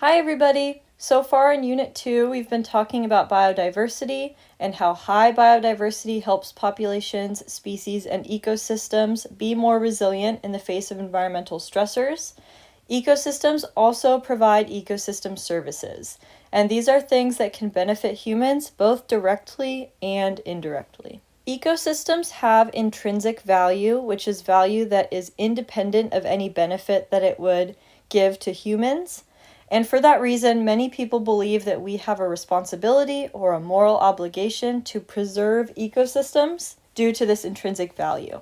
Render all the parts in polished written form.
Hi everybody! So far in Unit 2, we've been talking about biodiversity and how high biodiversity helps populations, species, and ecosystems be more resilient in the face of environmental stressors. Ecosystems also provide ecosystem services, and these are things that can benefit humans both directly and indirectly. Ecosystems have intrinsic value, which is value that is independent of any benefit that it would give to humans. And for that reason, many people believe that we have a responsibility or a moral obligation to preserve ecosystems due to this intrinsic value.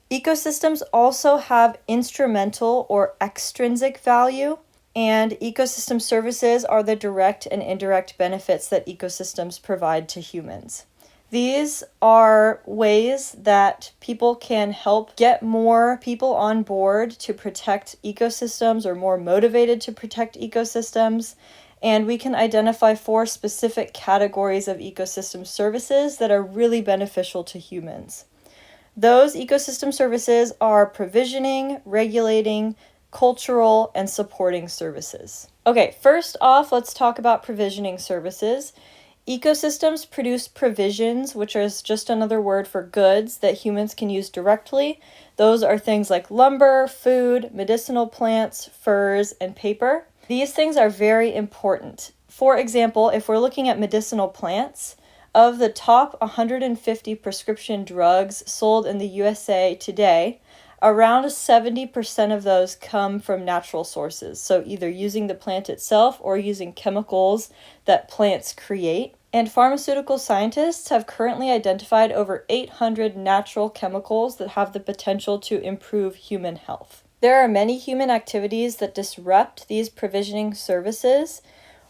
Ecosystems also have instrumental or extrinsic value, and ecosystem services are the direct and indirect benefits that ecosystems provide to humans. These are ways that people can help get more people on board to protect ecosystems or more motivated to protect ecosystems. And we can identify 4 specific categories of ecosystem services that are really beneficial to humans. Those ecosystem services are provisioning, regulating, cultural, and supporting services. Okay, first off, let's talk about provisioning services. Ecosystems produce provisions, which is just another word for goods that humans can use directly. Those are things like lumber, food, medicinal plants, furs, and paper. These things are very important. For example, if we're looking at medicinal plants, of the top 150 prescription drugs sold in the USA today, around 70% of those come from natural sources, so either using the plant itself or using chemicals that plants create. And pharmaceutical scientists have currently identified over 800 natural chemicals that have the potential to improve human health. There are many human activities that disrupt these provisioning services.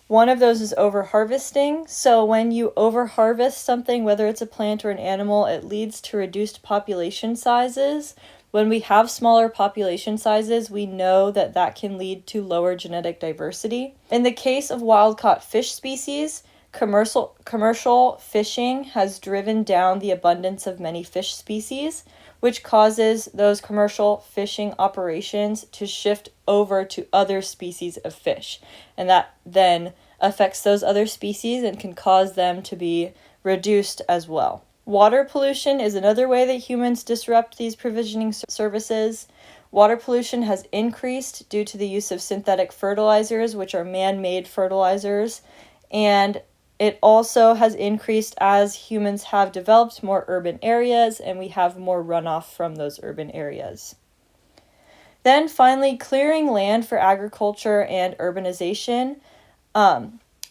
One of those is overharvesting. So when you overharvest something, whether it's a plant or an animal, it leads to reduced population sizes. When we have smaller population sizes, we know that that can lead to lower genetic diversity. In the case of wild-caught fish species, commercial fishing has driven down the abundance of many fish species, which causes those commercial fishing operations to shift over to other species of fish. And that then affects those other species and can cause them to be reduced as well. Water pollution is another way that humans disrupt these provisioning services. Water pollution has increased due to the use of synthetic fertilizers, which are man-made fertilizers, and it also has increased as humans have developed more urban areas and we have more runoff from those urban areas. Then finally, clearing land for agriculture and urbanization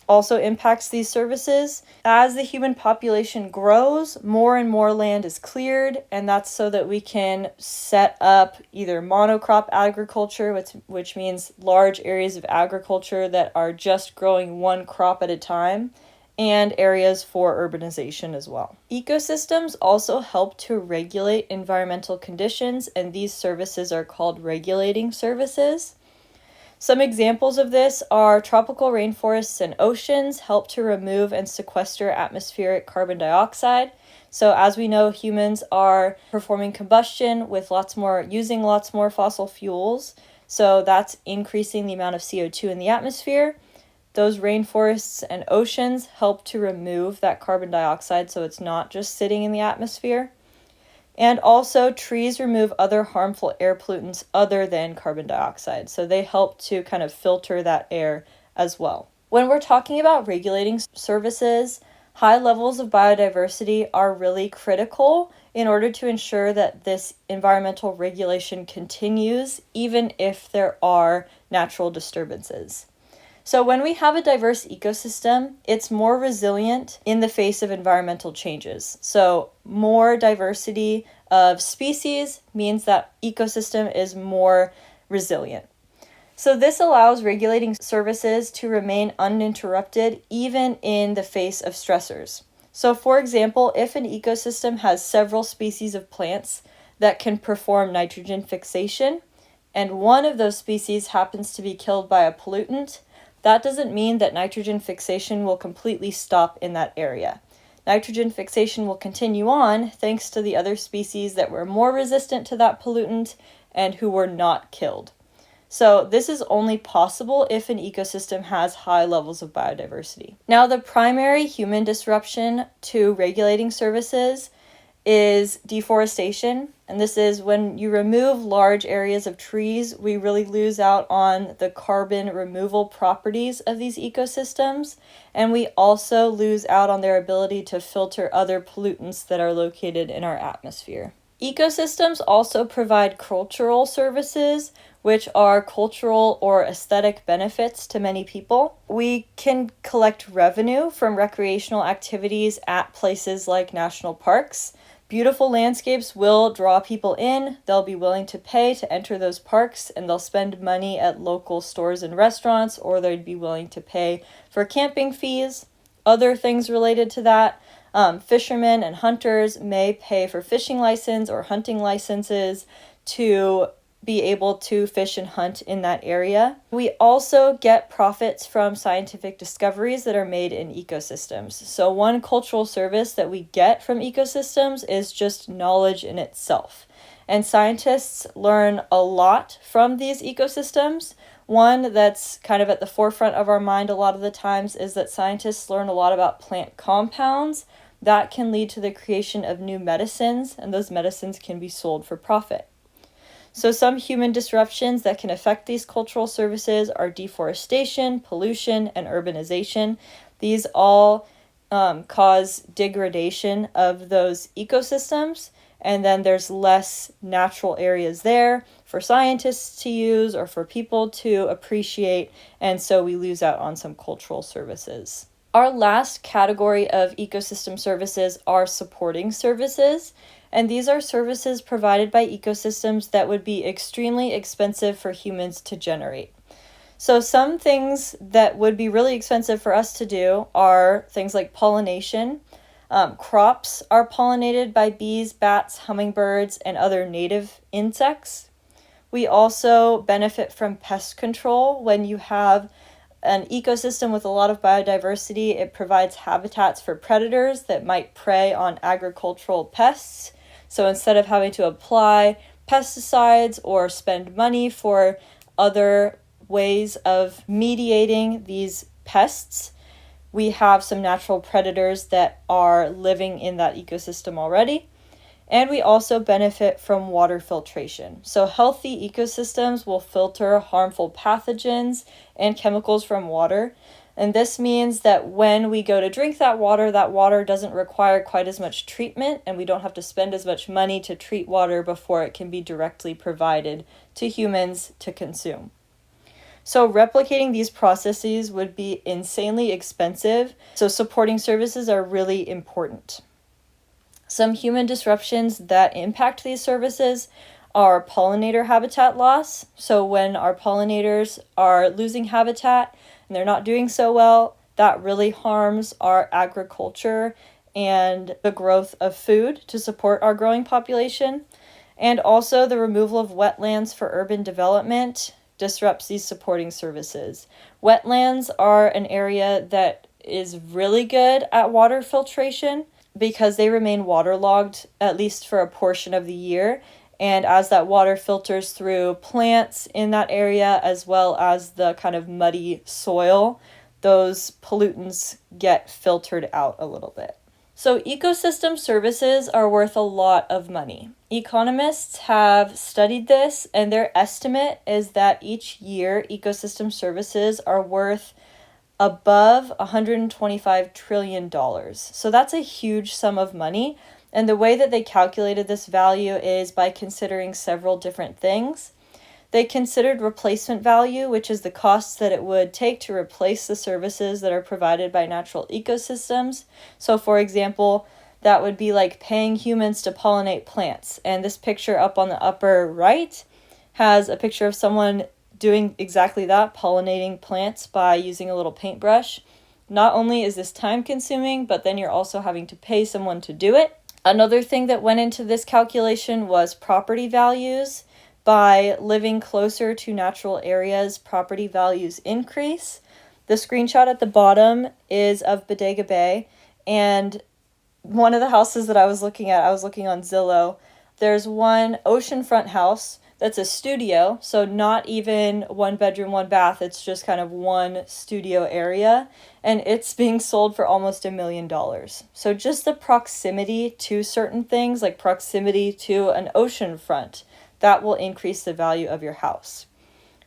also impacts these services. As the human population grows, more and more land is cleared, and that's so that we can set up either monocrop agriculture, which means large areas of agriculture that are just growing one crop at a time, and areas for urbanization as well. Ecosystems also help to regulate environmental conditions, and these services are called regulating services. Some examples of this are tropical rainforests and oceans help to remove and sequester atmospheric carbon dioxide. So as we know, humans are performing combustion with using lots more fossil fuels. So that's increasing the amount of CO2 in the atmosphere. Those rainforests and oceans help to remove that carbon dioxide so it's not just sitting in the atmosphere. And also, trees remove other harmful air pollutants other than carbon dioxide. So they help to kind of filter that air as well. When we're talking about regulating services, high levels of biodiversity are really critical in order to ensure that this environmental regulation continues, even if there are natural disturbances. So when we have a diverse ecosystem, it's more resilient in the face of environmental changes. So more diversity of species means that ecosystem is more resilient. So this allows regulating services to remain uninterrupted even in the face of stressors. So for example, if an ecosystem has several species of plants that can perform nitrogen fixation, and one of those species happens to be killed by a pollutant, that doesn't mean that nitrogen fixation will completely stop in that area. Nitrogen fixation will continue on thanks to the other species that were more resistant to that pollutant and who were not killed. So this is only possible if an ecosystem has high levels of biodiversity. Now, the primary human disruption to regulating services is deforestation. And this is when you remove large areas of trees, we really lose out on the carbon removal properties of these ecosystems. And we also lose out on their ability to filter other pollutants that are located in our atmosphere. Ecosystems also provide cultural services, which are cultural or aesthetic benefits to many people. We can collect revenue from recreational activities at places like national parks. Beautiful landscapes will draw people in. They'll be willing to pay to enter those parks, and they'll spend money at local stores and restaurants, or they'd be willing to pay for camping fees. Other things related to that, fishermen and hunters may pay for fishing license or hunting licenses to be able to fish and hunt in that area. We also get profits from scientific discoveries that are made in ecosystems. So one cultural service that we get from ecosystems is just knowledge in itself. And scientists learn a lot from these ecosystems. One that's kind of at the forefront of our mind a lot of the times is that scientists learn a lot about plant compounds that can lead to the creation of new medicines, and those medicines can be sold for profit. So some human disruptions that can affect these cultural services are deforestation, pollution, and urbanization. These all cause degradation of those ecosystems, and then there's less natural areas there for scientists to use or for people to appreciate, and so we lose out on some cultural services. Our last category of ecosystem services are supporting services. And these are services provided by ecosystems that would be extremely expensive for humans to generate. So some things that would be really expensive for us to do are things like pollination. Crops are pollinated by bees, bats, hummingbirds, and other native insects. We also benefit from pest control. When you have an ecosystem with a lot of biodiversity, it provides habitats for predators that might prey on agricultural pests. So instead of having to apply pesticides or spend money for other ways of mediating these pests, we have some natural predators that are living in that ecosystem already. And we also benefit from water filtration. So healthy ecosystems will filter harmful pathogens and chemicals from water. And this means that when we go to drink that water doesn't require quite as much treatment, and we don't have to spend as much money to treat water before it can be directly provided to humans to consume. So replicating these processes would be insanely expensive, so supporting services are really important. Some human disruptions that impact these services are pollinator habitat loss. So when our pollinators are losing habitat and they're not doing so well, that really harms our agriculture and the growth of food to support our growing population. And also the removal of wetlands for urban development disrupts these supporting services. Wetlands are an area that is really good at water filtration because they remain waterlogged at least for a portion of the year. And as that water filters through plants in that area, as well as the kind of muddy soil, those pollutants get filtered out a little bit. So ecosystem services are worth a lot of money. Economists have studied this, and their estimate is that each year ecosystem services are worth above $125 trillion. So that's a huge sum of money. And the way that they calculated this value is by considering several different things. They considered replacement value, which is the costs that it would take to replace the services that are provided by natural ecosystems. So for example, that would be like paying humans to pollinate plants. And this picture up on the upper right has a picture of someone doing exactly that, pollinating plants by using a little paintbrush. Not only is this time consuming, but then you're also having to pay someone to do it. Another thing that went into this calculation was property values. By living closer to natural areas, property values increase. The screenshot at the bottom is of Bodega Bay, and one of the houses that I was looking at, I was looking on Zillow. There's one oceanfront house that's a studio, so not even 1 bedroom, 1 bath, it's just kind of one studio area, and it's being sold for almost $1 million. So just the proximity to certain things, like proximity to an ocean front, that will increase the value of your house.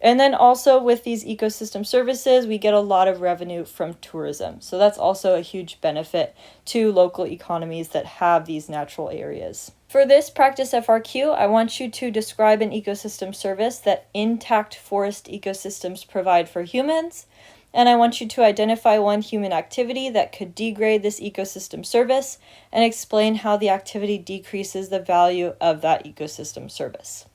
And then also with these ecosystem services, we get a lot of revenue from tourism. So that's also a huge benefit to local economies that have these natural areas. For this practice FRQ, I want you to describe an ecosystem service that intact forest ecosystems provide for humans. And I want you to identify one human activity that could degrade this ecosystem service and explain how the activity decreases the value of that ecosystem service.